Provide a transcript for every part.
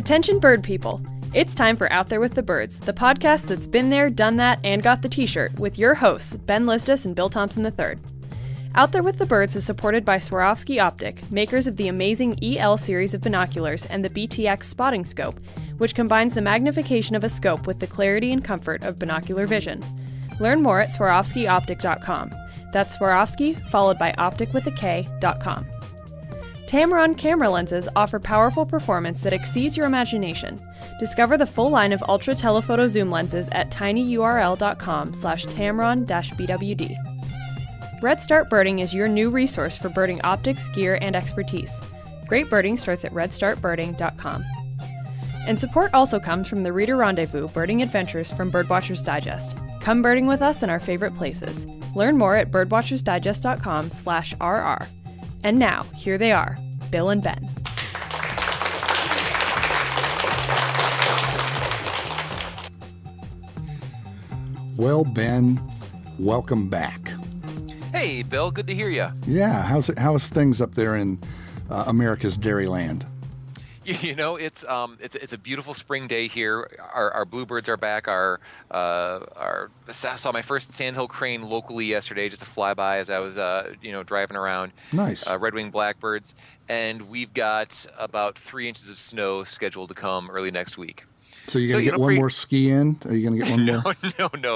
Attention bird people. It's time for Out There with the Birds, the podcast that's been there, done that, and got the t-shirt with your hosts, Ben Lizdas and Bill Thompson III. Out There with the Birds is supported by Swarovski Optic, makers of the amazing EL series of binoculars and the BTX spotting scope, which combines the magnification of a scope with the clarity and comfort of binocular vision. Learn more at SwarovskiOptic.com. That's Swarovski, followed by optic with a K.com. Tamron camera lenses offer powerful performance that exceeds your imagination. Discover the full line of ultra telephoto zoom lenses at tinyurl.com/Tamron-BWD. Red Start Birding is your new resource for birding optics, gear, and expertise. Great birding starts at redstartbirding.com. And support also comes from the Reader Rendezvous Birding Adventures from Birdwatchers Digest. Come birding with us in our favorite places. Learn more at birdwatchersdigest.com/RR. And now, here they are, Bill and Ben. Well, Ben, welcome back. Hey, Bill, good to hear you. Yeah, how's things up there in America's Dairyland? You know, it's a beautiful spring day here. Our bluebirds are back. I saw my first sandhill crane locally yesterday, just a flyby as I was driving around. Nice. Red-winged blackbirds, and we've got about 3 inches of snow scheduled to come early next week. So you're going to get one more ski in? Are you going to get one more?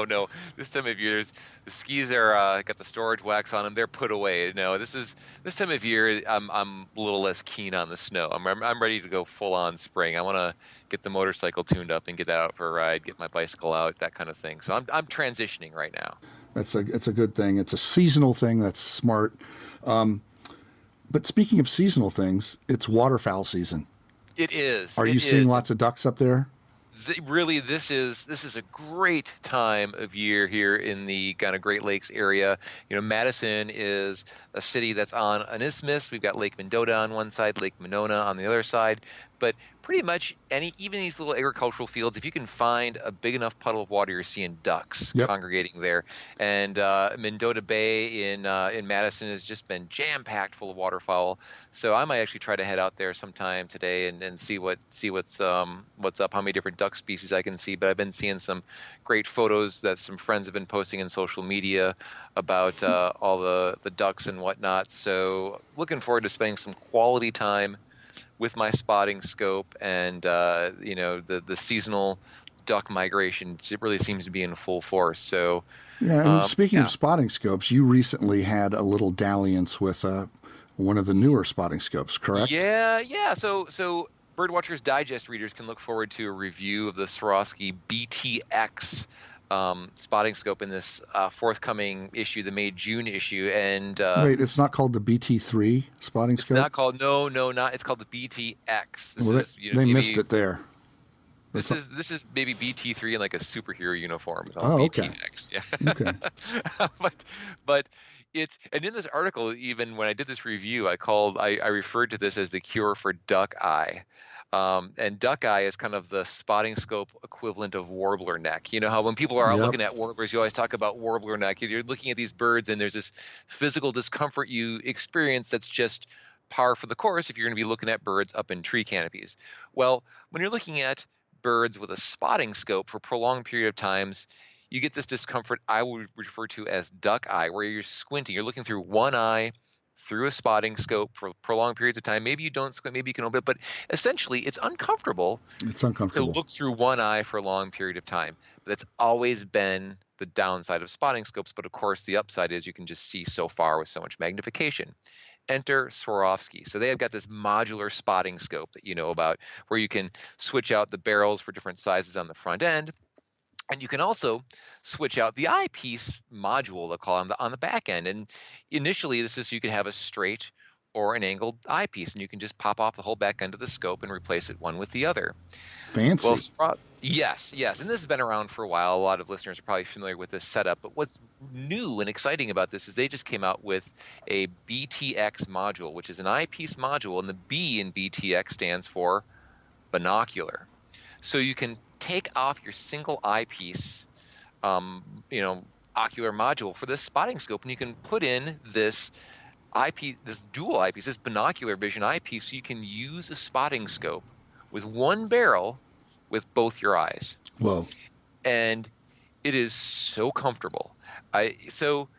No. This time of year, the skis are got the storage wax on them. They're put away. No, this time of year. I'm a little less keen on the snow. I'm ready to go full on spring. I want to get the motorcycle tuned up and get out for a ride, get my bicycle out, that kind of thing. So I'm transitioning right now. It's a good thing. It's a seasonal thing. That's smart. But speaking of seasonal things, it's waterfowl season. It is. Are you seeing lots of ducks up there? Really, this is a great time of year here in the kind of Great Lakes area. You know, Madison is a city that's on an isthmus. We've got Lake Mendota on one side, Lake Monona on the other side. But pretty much even these little agricultural fields, if you can find a big enough puddle of water, you're seeing ducks congregating there. And Mendota Bay in Madison has just been jam-packed full of waterfowl. So I might actually try to head out there sometime today and see what's up, how many different duck species I can see. But I've been seeing some great photos that some friends have been posting in social media about all the ducks and whatnot. So looking forward to spending some quality time with my spotting scope, and the seasonal duck migration, it really seems to be in full force. So yeah, and speaking of spotting scopes, you recently had a little dalliance with one of the newer spotting scopes, correct? Yeah. So Birdwatchers Digest readers can look forward to a review of the Swarovski BTX spotting scope in this forthcoming issue, the May-June issue. And wait, it's not called the BT3 spotting scope? It's not called it's called the BTX. They missed it there. This is maybe BT3 in like a superhero uniform. BTX. Yeah. Okay. but it's, and in this article, even when I did this review, I referred to this as the cure for duck eye. And duck eye is kind of the spotting scope equivalent of warbler neck. You know how when people are out looking at warblers, you always talk about warbler neck. You're looking at these birds and there's this physical discomfort you experience that's just par for the course if you're going to be looking at birds up in tree canopies. Well, when you're looking at birds with a spotting scope for a prolonged period of times, you get this discomfort I would refer to as duck eye, where you're squinting. You're looking through one eye through a spotting scope for prolonged periods of time. Maybe you don't squint, maybe you can open it, but essentially it's uncomfortable. To look through one eye for a long period of time. But that's always been the downside of spotting scopes. But of course, the upside is you can just see so far with so much magnification. Enter Swarovski. So they have got this modular spotting scope that you know about, where you can switch out the barrels for different sizes on the front end. And you can also switch out the eyepiece module, they'll call on the back end. And initially, this is you can have a straight or an angled eyepiece, and you can just pop off the whole back end of the scope and replace it one with the other. Fancy. Well, yes. And this has been around for a while. A lot of listeners are probably familiar with this setup. But what's new and exciting about this is they just came out with a BTX module, which is an eyepiece module, and the B in BTX stands for binocular. So you can take off your single eyepiece, ocular module for this spotting scope, and you can put in this eyepiece, this dual eyepiece, this binocular vision eyepiece, so you can use a spotting scope with one barrel with both your eyes. Whoa. And it is so comfortable. So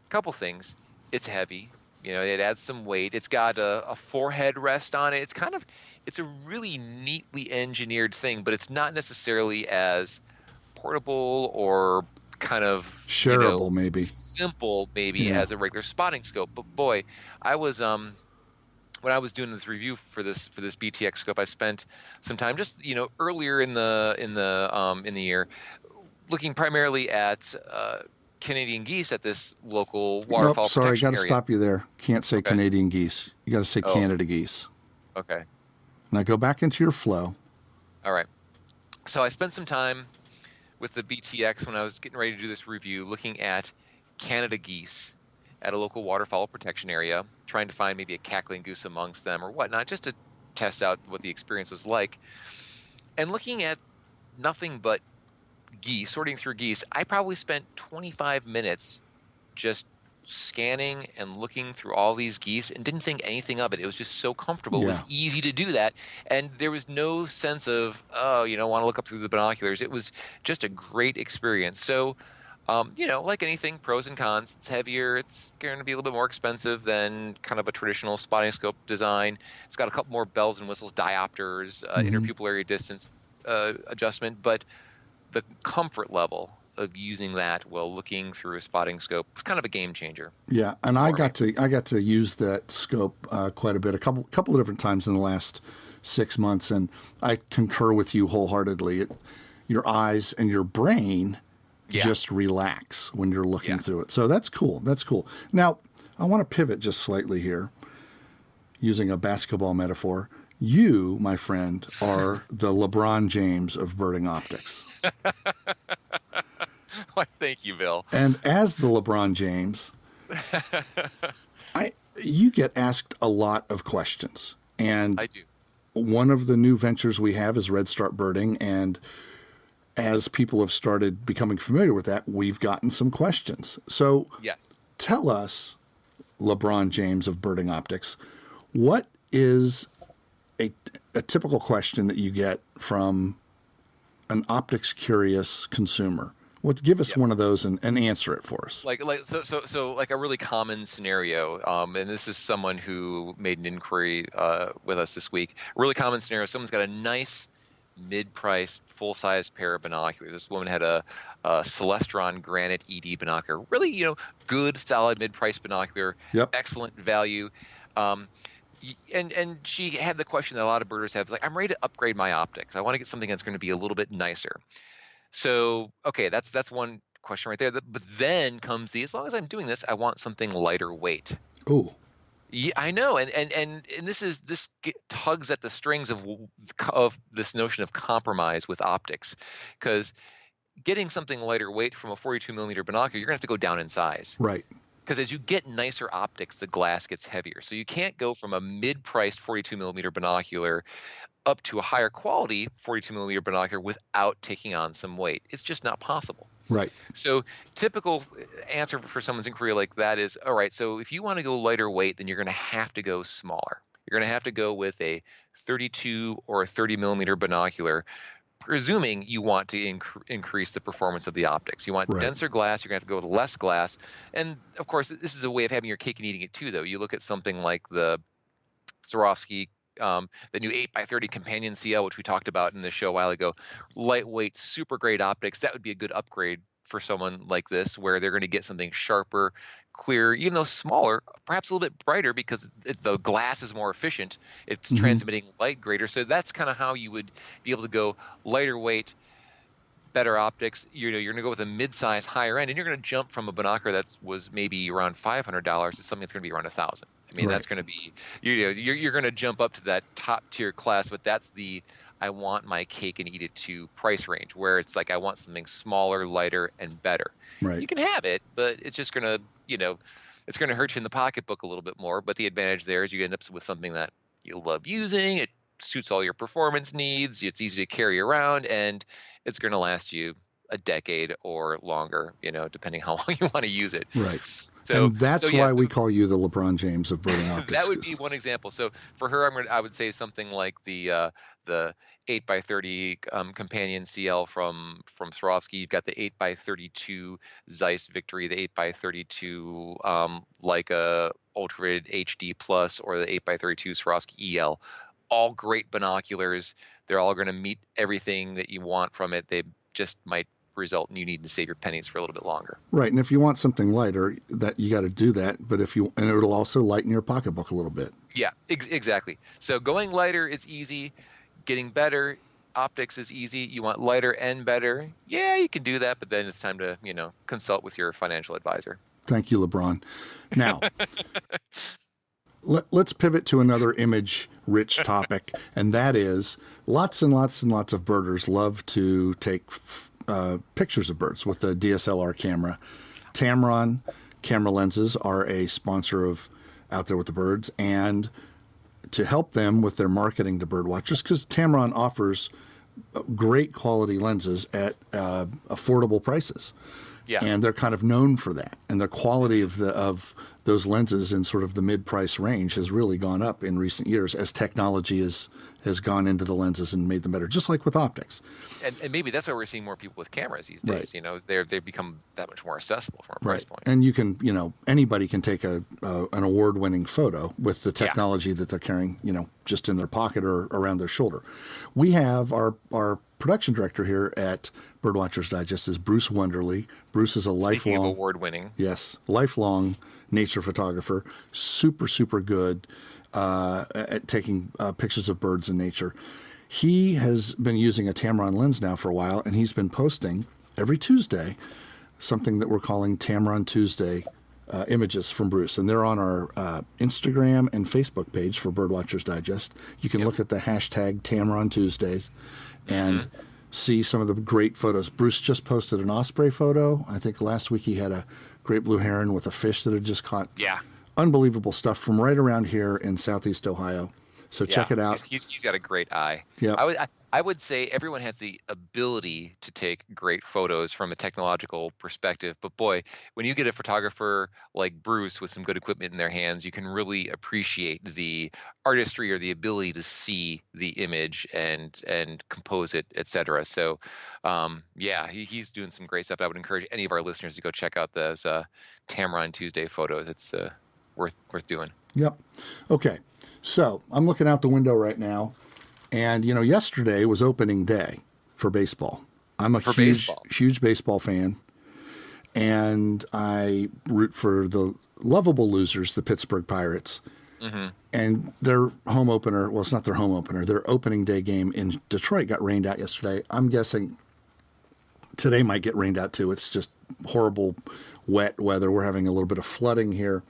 a couple things. It's heavy. It adds some weight. It's got a forehead rest on it. It's a really neatly engineered thing, but it's not necessarily as portable or kind of shareable, maybe simple, as a regular spotting scope. But boy, I was when I was doing this review for this BTX scope, I spent some time just earlier in the year looking primarily at Canadian geese at this local waterfowl Nope, sorry, protection got to area. stop you there. Can't say Okay. Canadian geese. You got to say Canada geese. Okay. Now go back into your flow. All right. So I spent some time with the BTX when I was getting ready to do this review, looking at Canada geese at a local waterfowl protection area, trying to find maybe a cackling goose amongst them or whatnot, just to test out what the experience was like. And looking at nothing but geese, sorting through geese, I probably spent 25 minutes just scanning and looking through all these geese and didn't think anything of it. It was just so comfortable. It was easy to do that. And there was no sense of, want to look up through the binoculars. It was just a great experience. So, like anything, pros and cons. It's heavier. It's going to be a little bit more expensive than kind of a traditional spotting scope design. It's got a couple more bells and whistles, diopters, interpupillary distance adjustment, but the comfort level of using that while looking through a spotting scope was kind of a game changer. Yeah, and I got to use that scope quite a bit, a couple of different times in the last 6 months, and I concur with you wholeheartedly. Your eyes and your brain just relax when you're looking through it. So that's cool. That's cool. Now, I want to pivot just slightly here, using a basketball metaphor. You, my friend, are the LeBron James of birding optics. Why, thank you, Bill. And as the LeBron James, you get asked a lot of questions. And I do. One of the new ventures we have is Red Start Birding. And as people have started becoming familiar with that, we've gotten some questions. So tell us, LeBron James of birding optics, what is a typical question that you get from an optics curious consumer? Give us one of those and answer it for us. So like a really common scenario, and this is someone who made an inquiry with us this week. A really common scenario: someone's got a nice mid-priced full-size pair of binoculars. This woman had a Celestron Granite ED binocular, really good, solid mid-priced binocular, excellent value. And she had the question that a lot of birders have, like, I'm ready to upgrade my optics. I want to get something that's going to be a little bit nicer. So, okay, that's one question right there. But then comes as long as I'm doing this, I want something lighter weight. Ooh. Yeah, I know. And this tugs at the strings of this notion of compromise with optics, because getting something lighter weight from a 42 millimeter binocular, you're going to have to go down in size. Right. Because as you get nicer optics, the glass gets heavier. So you can't go from a mid-priced 42 millimeter binocular up to a higher quality 42 millimeter binocular without taking on some weight. It's just not possible. Right. So typical answer for someone's inquiry like that is, all right, so if you want to go lighter weight, then you're going to have to go smaller. You're going to have to go with a 32 or a 30 millimeter binocular, presuming you want to increase the performance of the optics. You want denser glass, you're going to have to go with less glass. And, of course, this is a way of having your cake and eating it, too, though. You look at something like the Swarovski, the new 8x30 companion CL, which we talked about in the show a while ago. Lightweight, super great optics. That would be a good upgrade for someone like this, where they're going to get something sharper, clearer, even though smaller, perhaps a little bit brighter, because the glass is more efficient. It's transmitting light greater. So that's kind of how you would be able to go lighter weight, better optics. You're going to go with a mid-size, higher end, and you're going to jump from a binocular that was maybe around $500 to something that's going to be around $1,000. I mean, that's going to be, you're going to jump up to that top tier class, but that's the I want my cake and eat it too price range, where it's like I want something smaller, lighter, and better. Right. You can have it, but it's just going to, it's going to hurt you in the pocketbook a little bit more. But the advantage there is you end up with something that you love using. It suits all your performance needs. It's easy to carry around, and it's going to last you a decade or longer, depending how long you want to use it. Right. And that's why we call you the LeBron James of birding optics. That would be one example. So for her, I would say something like the 8x30 companion CL from Swarovski. You've got the 8x32 Zeiss Victory, the 8x32 Leica Ultraviolet HD Plus, or the 8x32 Swarovski EL. All great binoculars. They're all going to meet everything that you want from it. They just might result in you need to save your pennies for a little bit longer. Right. And if you want something lighter, that you got to do that. But and it'll also lighten your pocketbook a little bit. Yeah, exactly. So going lighter is easy. Getting better optics is easy. You want lighter and better. Yeah, you can do that. But then it's time to, consult with your financial advisor. Thank you, LeBron. Now, let's pivot to another image-rich topic. And that is lots and lots and lots of birders love to take pictures of birds with a DSLR camera. Tamron camera lenses are a sponsor of Out There with the Birds, and to help them with their marketing to bird watchers, because Tamron offers great quality lenses at affordable prices. Yeah. And they're kind of known for that. And the quality of those lenses in sort of the mid-price range has really gone up in recent years as technology has gone into the lenses and made them better, just like with optics. And maybe that's why we're seeing more people with cameras these days. Right. They've become that much more accessible from a price point. And you can, anybody can take an award-winning photo with the technology that they're carrying, just in their pocket or around their shoulder. We have our production director here at Birdwatchers Digest is Bruce Wonderly. Bruce is a lifelong award-winning. Yes, lifelong nature photographer, super, super good at taking pictures of birds in nature. He has been using a Tamron lens now for a while, and he's been posting every Tuesday something that we're calling Tamron Tuesday images from Bruce. And they're on our Instagram and Facebook page for Birdwatchers Digest. You can look at the hashtag Tamron Tuesdays and see some of the great photos. Bruce just posted an osprey photo. I think last week he had a great blue heron with a fish that had just caught. Yeah. Unbelievable stuff from right around here in Southeast Ohio. So check it out. He's got a great eye. Yeah. I would say everyone has the ability to take great photos from a technological perspective. But boy, when you get a photographer like Bruce with some good equipment in their hands, you can really appreciate the artistry or the ability to see the image and compose it, etc. So, he's doing some great stuff. I would encourage any of our listeners to go check out those Tamron Tuesday photos. It's worth doing. Yep. Okay. So I'm looking out the window right now, and yesterday was opening day for baseball. I'm a huge baseball fan, and I root for the lovable losers, the Pittsburgh Pirates. Mm-hmm. And their home opener, well, it's not their home opener, their opening day game in Detroit got rained out yesterday. I'm guessing today might get rained out too. It's just horrible, wet weather. We're having a little bit of flooding here.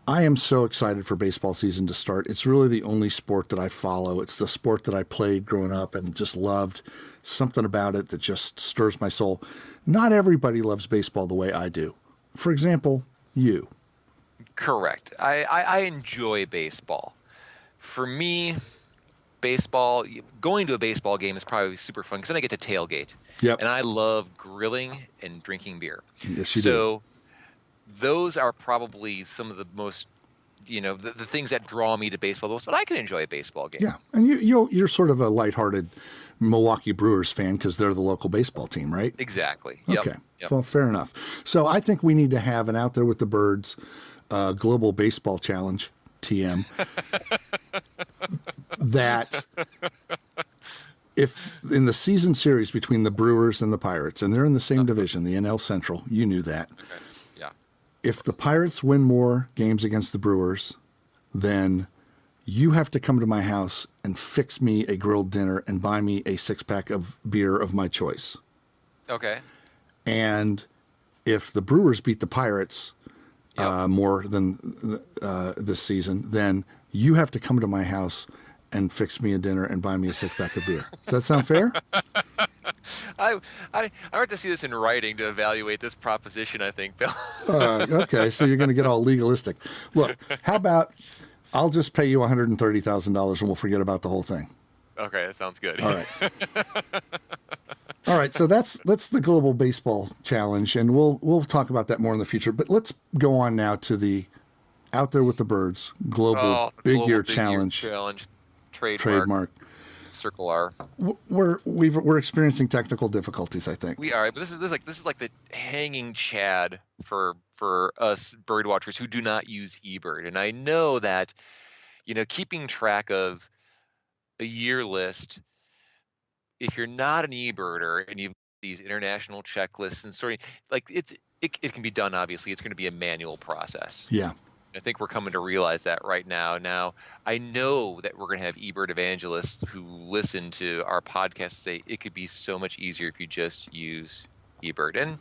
I am so excited for baseball season to start. It's really the only sport that I follow. It's the sport that I played growing up and just loved. Something about it that just stirs my soul. Not everybody loves baseball the way I do. For example, you. Correct. I enjoy baseball. For me, baseball, going to a baseball game is probably super fun because then I get to tailgate. Yep. And I love grilling and drinking beer. Yes, you do. Those are probably some of the most, the things that draw me to baseball the most. But I can enjoy a baseball game. Yeah, and you're sort of a lighthearted Milwaukee Brewers fan because they're the local baseball team, right? Exactly. Okay. Yep. Well, fair enough. So I think we need to have an Out There with the Birds Global Baseball Challenge, TM, that if in the season series between the Brewers and the Pirates, and they're in the same division, the NL Central, you knew that. Okay. Yeah. If the Pirates win more games against the Brewers, then you have to come to my house and fix me a grilled dinner and buy me a 6-pack of beer of my choice. Okay. And if the Brewers beat the Pirates more than this season, then you have to come to my house and fix me a dinner and buy me a 6-pack of beer. Does that sound fair? I have to see this in writing to evaluate this proposition, I think, Bill. Okay, so you're going to get all legalistic. Look, how about I'll just pay you $130,000 and we'll forget about the whole thing. Okay, that sounds good. All right. All right, so that's the Global Baseball Challenge, and we'll talk about that more in the future. But let's go on now to the Out There with the Birds Global Big Year Challenge. Trademark. Circle R. We're experiencing technical difficulties, I think. We are, but this is like the hanging chad for us bird watchers who do not use eBird. And I know that, keeping track of a year list, if you're not an eBirder and you've these international checklists and sorting, like it can be done. Obviously, it's going to be a manual process. Yeah. I think we're coming to realize that right now. Now, I know that we're going to have eBird evangelists who listen to our podcast say it could be so much easier if you just use eBird. And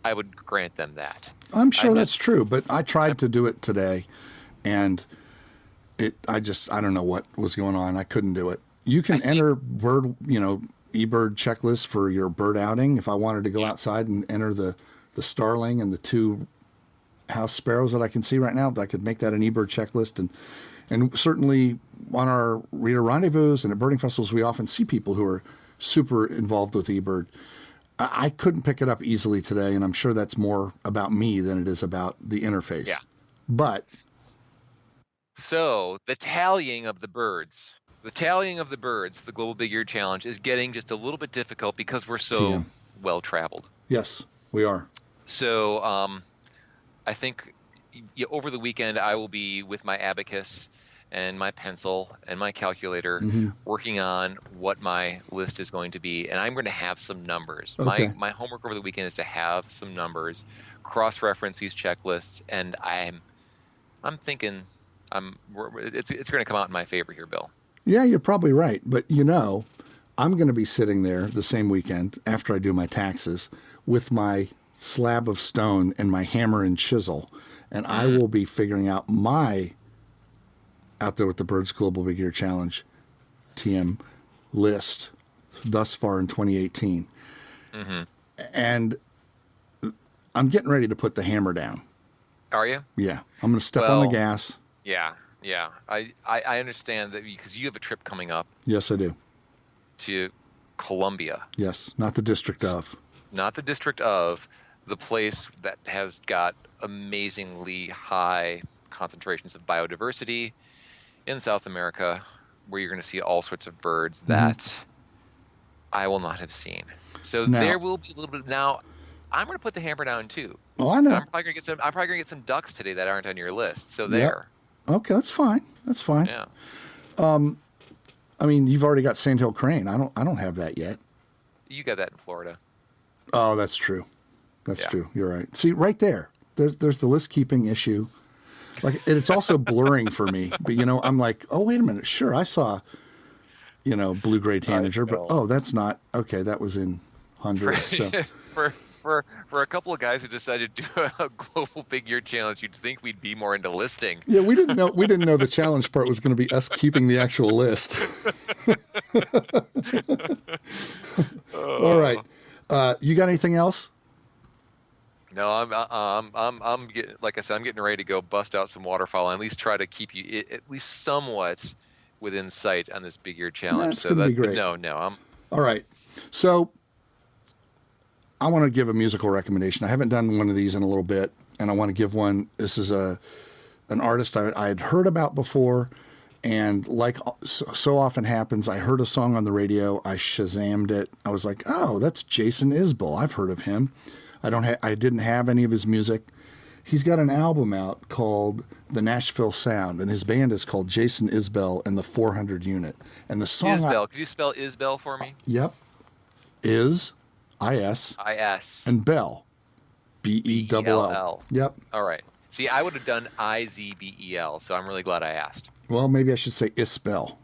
I would grant them that. I'm sure that's true, but I tried to do it today, and I don't know what was going on. I couldn't do it. You can enter eBird checklist for your bird outing. If I wanted to go outside and enter the starling and the 2 house sparrows that I can see right now, I could make that an eBird checklist. And certainly on our reader rendezvous and at birding festivals, we often see people who are super involved with eBird. I couldn't pick it up easily today, and I'm sure that's more about me than it is about the interface. Yeah. But so the tallying of the birds, the Global Big Ear Challenge, is getting just a little bit difficult because we're so well traveled. Yes, we are. So I think over the weekend I will be with my abacus and my pencil and my calculator working on what my list is going to be, and I'm going to have some numbers. Okay. My homework over the weekend is to have some numbers, cross-reference these checklists, and I'm thinking it's going to come out in my favor here, Bill. Yeah, you're probably right, but I'm going to be sitting there the same weekend after I do my taxes with my slab of stone and my hammer and chisel, and I will be figuring out my Out There with the Birds Global Big Ear Challenge TM list thus far in 2018. And I'm getting ready to put the hammer down. Are you? Yeah, I'm going to step on the gas. Yeah. I understand that because you have a trip coming up. Yes, I do. To Columbia. Yes, not the district of. Not the district of. The place that has got amazingly high concentrations of biodiversity in South America, where you're going to see all sorts of birds that I will not have seen. So there will be a little bit. Now, I'm going to put the hammer down too. Oh, I know. I'm probably going to get some ducks today that aren't on your list. So there. Yep. Okay, that's fine. That's fine. Yeah. I mean, you've already got sandhill crane. I don't have that yet. You got that in Florida. Oh, that's true. That's true. You're right. See, right there. There's the list keeping issue. Like, it's also blurring for me. But I'm like, oh, wait a minute. Sure, I saw, blue-gray tanager, but that's not okay. That was in hundreds. So for a couple of guys who decided to do a Global Big Ear Challenge, you'd think we'd be more into listing. Yeah, we didn't know the challenge part was going to be us keeping the actual list. All right. You got anything else? No, I'm getting, like I said, I'm getting ready to go bust out some waterfowl and at least try to keep you at least somewhat within sight on this Big Ear Challenge. That's gonna be great. No, all right. So I want to give a musical recommendation. I haven't done one of these in a little bit, and I want to give one. This is an artist I had heard about before, and like so often happens, I heard a song on the radio, I Shazammed it. I was like, oh, that's Jason Isbell. I've heard of him. I didn't have any of his music. He's got an album out called The Nashville Sound, and his band is called Jason Isbell and the 400 Unit. And the song Isbell. Could you spell Isbell for me? Yep. I-S. And Bell. B-E-L-L. Yep. All right. See, I would have done I-Z-B-E-L, so I'm really glad I asked. Well, maybe I should say Isbell.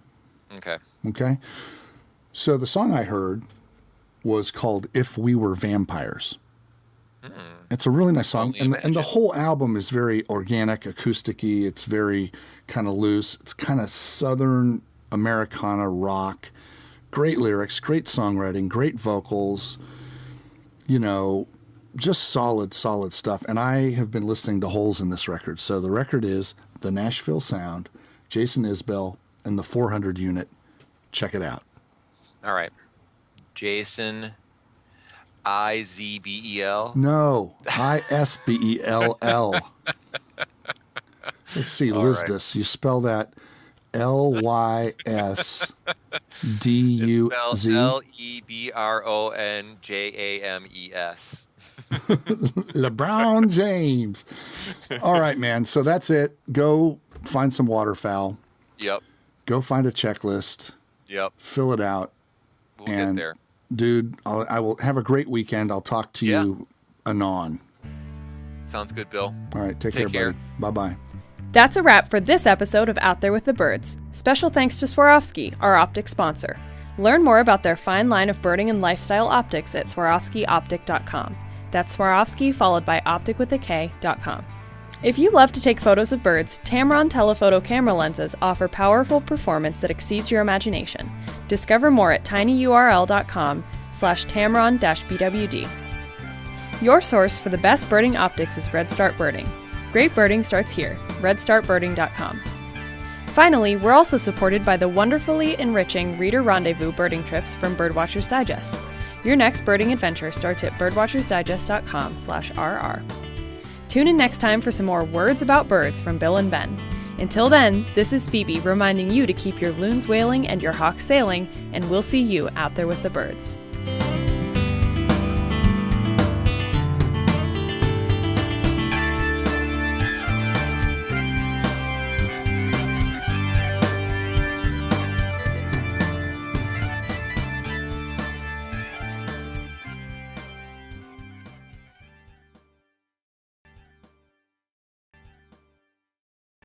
Okay. So the song I heard was called If We Were Vampires. It's a really nice song. And the whole album is very organic, acoustic-y. It's very kind of loose. It's kind of Southern Americana rock. Great lyrics, great songwriting, great vocals. Just solid stuff. And I have been listening to holes in this record. So the record is The Nashville Sound, Jason Isbell, and the 400 Unit. Check it out. All right. Jason I-Z-B-E-L? No, Isbell. Let's see, All Lizdas. You spell that Lysduz. Spell LeBronJames. LeBron James. All right, man. So that's it. Go find some waterfowl. Yep. Go find a checklist. Yep. Fill it out. We'll get there. Dude, I will have a great weekend. I'll talk to you anon. Sounds good, Bill. All right. Take care, buddy. Bye-bye. That's a wrap for this episode of Out There with the Birds. Special thanks to Swarovski, our optic sponsor. Learn more about their fine line of birding and lifestyle optics at SwarovskiOptic.com. That's Swarovski followed by optic.com. If you love to take photos of birds, Tamron telephoto camera lenses offer powerful performance that exceeds your imagination. Discover more at tinyurl.com/Tamron-BWD. Your source for the best birding optics is Red Start Birding. Great birding starts here, redstartbirding.com. Finally, we're also supported by the wonderfully enriching Reader Rendezvous birding trips from Birdwatchers Digest. Your next birding adventure starts at birdwatchersdigest.com/RR. Tune in next time for some more words about birds from Bill and Ben. Until then, this is Phoebe reminding you to keep your loons wailing and your hawks sailing, and we'll see you out there with the birds.